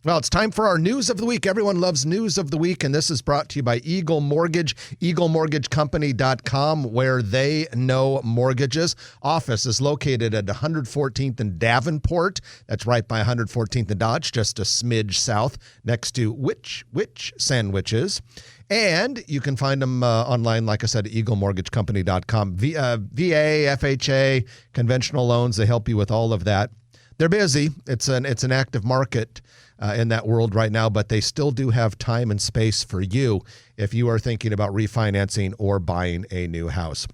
Well, it's time for our news of the week. Everyone loves news of the week, and this is brought to you by Eagle Mortgage, eaglemortgagecompany.com, where they know mortgages. Office is located at 114th and Davenport. That's right by 114th and Dodge, just a smidge south, next to Which Sandwiches. And you can find them online, like I said, at eaglemortgagecompany.com. VA, FHA, conventional loans, they help you with all of that. They're busy. It's an active market in that world right now, but they still do have time and space for you if you are thinking about refinancing or buying a new house.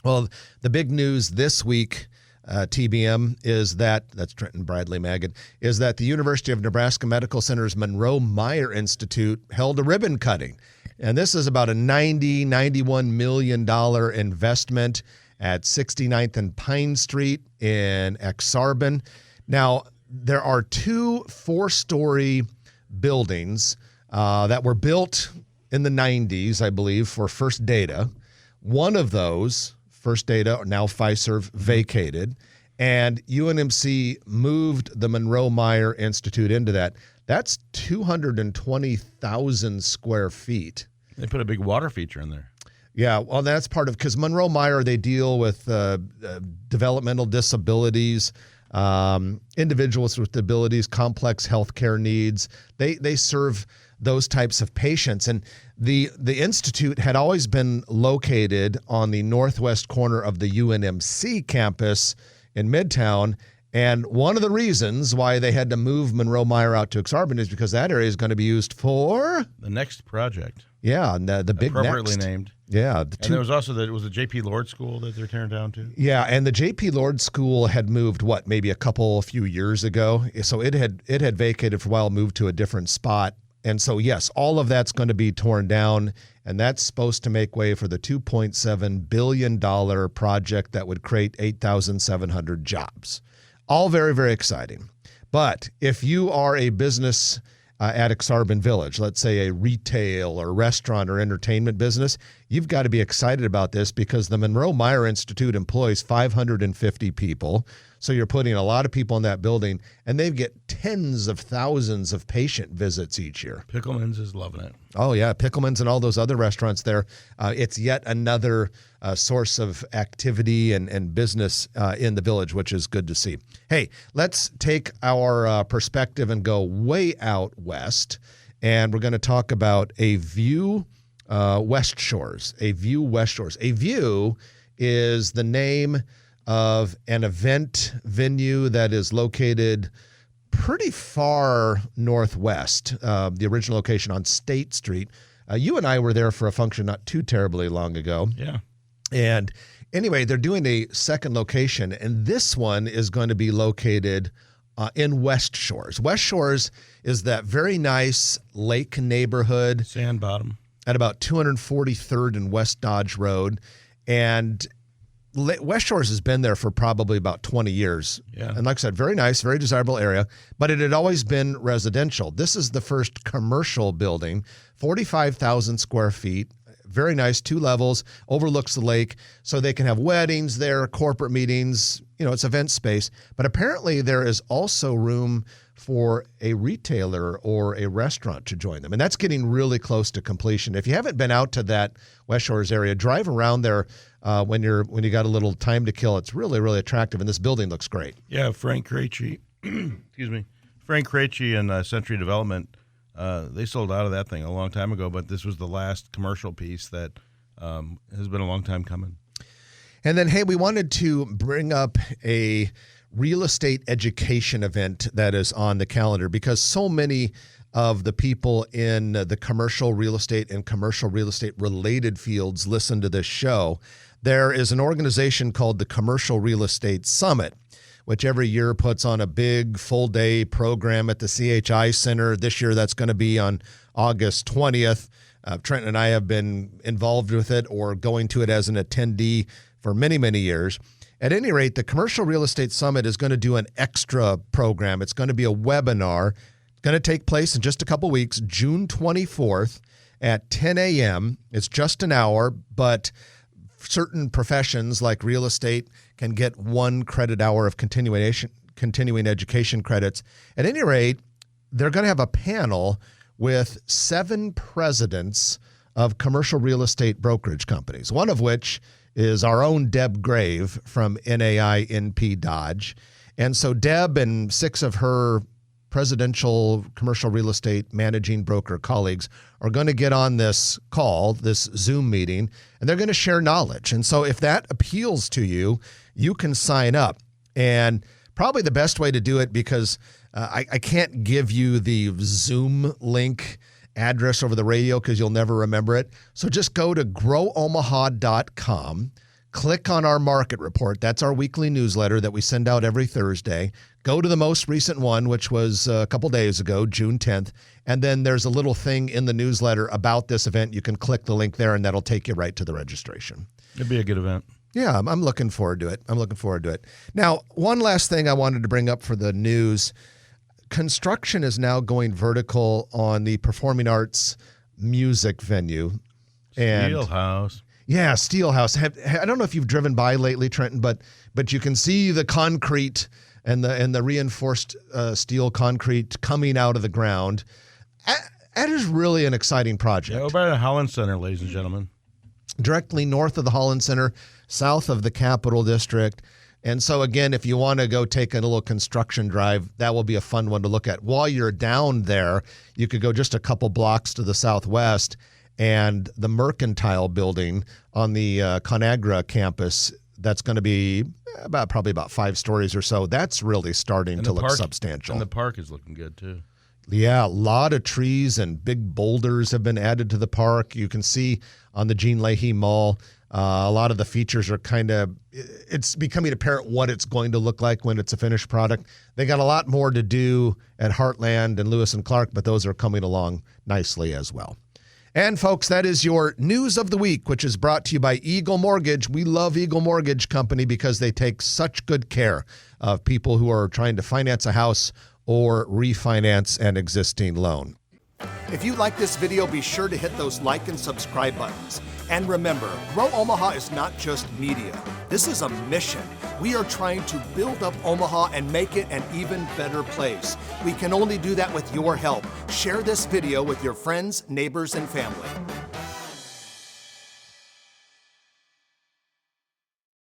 Well, the big news this week, TBM, is that's Trenton Bradley Maggid, is that the University of Nebraska Medical Center's Monroe Meyer Institute held a ribbon cutting. And this is about a $91 million investment at 69th and Pine Street in Ak-Sar-Ben. Now, there are two 4-story buildings that were built in the 90s, I believe, for First Data. One of those, First Data, now Fiserv, vacated, and UNMC moved the Monroe Meyer Institute into that. That's 220,000 square feet. They put a big water feature in there. Yeah, well, that's part of, because Monroe Meyer, they deal with developmental disabilities, individuals with disabilities, complex healthcare needs. They serve those types of patients. And the institute had always been located on the northwest corner of the UNMC campus in Midtown. And one of the reasons why they had to move Monroe Meyer out to Ak-Sar-Ben is because that area is going to be used for the next project. Yeah, and the big appropriately next. Named. Yeah. And there was also was the J.P. Lord School that they're tearing down too? Yeah, and the J.P. Lord School had moved, maybe a few years ago. So it had vacated for a while, moved to a different spot. And so, yes, all of that's going to be torn down, and that's supposed to make way for the $2.7 billion project that would create 8,700 jobs. All very, very exciting. But if you are a business at Ak-Sar-Ben Village, let's say a retail or restaurant or entertainment business, you've got to be excited about this because the Monroe Meyer Institute employs 550 people. So you're putting a lot of people in that building, and they get tens of thousands of patient visits each year. Pickleman's is loving it. Oh, yeah, Pickleman's and all those other restaurants there. It's yet another source of activity and business in the village, which is good to see. Hey, let's take our perspective and go way out west, and we're going to talk about A View West Shores. A View West Shores. A View is the name of an event venue that is located pretty far northwest, the original location on State Street. You and I were there for a function not too terribly long ago. Yeah. And anyway, they're doing a second location, and this one is going to be located in West Shores. West Shores is that very nice lake neighborhood. Sand bottom. At about 243rd and West Dodge Road. And West Shores has been there for probably about 20 years. Yeah. And like I said, very nice, very desirable area, but it had always been residential. This is the first commercial building, 45,000 square feet, very nice, 2 levels, overlooks the lake, so they can have weddings there, corporate meetings, it's event space. But apparently there is also room for a retailer or a restaurant to join them. And that's getting really close to completion. If you haven't been out to that West Shores area, drive around there when you got a little time to kill. It's really, really attractive, and this building looks great. Yeah, Frank Krejci, Frank Krejci and Century Development, they sold out of that thing a long time ago, but this was the last commercial piece that has been a long time coming. And then, hey, we wanted to bring up a real estate education event that is on the calendar because so many of the people in the commercial real estate and commercial real estate related fields listen to this show. There is an organization called the Commercial Real Estate Summit, which every year puts on a big full-day program at the CHI Center. This year, that's going to be on August 20th. Trenton and I have been involved with it or going to it as an attendee for many, many years. At any rate, the Commercial Real Estate Summit is going to do an extra program. It's going to be a webinar. It's going to take place in just a couple weeks, June 24th at 10 a.m. It's just an hour, but certain professions like real estate can get 1 credit hour of continuing education credits. At any rate, they're going to have a panel with 7 presidents of commercial real estate brokerage companies, one of which is our own Deb Grave from NAI NP Dodge. And so Deb and 6 of her presidential commercial real estate managing broker colleagues are going to get on this call, this Zoom meeting, and they're going to share knowledge. And so if that appeals to you, you can sign up. And probably the best way to do it, because I can't give you the Zoom link address over the radio because you'll never remember it. So just go to growomaha.com, click on our market report. That's our weekly newsletter that we send out every Thursday. Go to the most recent one, which was a couple days ago, June 10th. And then there's a little thing in the newsletter about this event. You can click the link there and that'll take you right to the registration. It'd be a good event. Yeah, I'm looking forward to it. Now, one last thing I wanted to bring up for the news. Construction is now going vertical on the Performing Arts music venue. Steelhouse. Yeah, Steelhouse. I don't know if you've driven by lately, Trenton, but you can see the concrete and the reinforced steel concrete coming out of the ground. That is really an exciting project. Yeah, over by the Holland Center, ladies and gentlemen. Directly north of the Holland Center, south of the Capitol District. And so, again, if you want to go take a little construction drive, that will be a fun one to look at. While you're down there, you could go just a couple blocks to the southwest, and the Mercantile building on the ConAgra campus, that's going to be probably about 5 stories or so. That's really starting to look substantial. And the park is looking good, too. Yeah, a lot of trees and big boulders have been added to the park. You can see on the Jean Leahy Mall, a lot of the features are it's becoming apparent what it's going to look like when it's a finished product. They got a lot more to do at Heartland and Lewis and Clark, but those are coming along nicely as well. And folks, that is your news of the week, which is brought to you by Eagle Mortgage. We love Eagle Mortgage Company because they take such good care of people who are trying to finance a house or refinance an existing loan. If you like this video, be sure to hit those like and subscribe buttons. And remember, Grow Omaha is not just media. This is a mission. We are trying to build up Omaha and make it an even better place. We can only do that with your help. Share this video with your friends, neighbors, and family.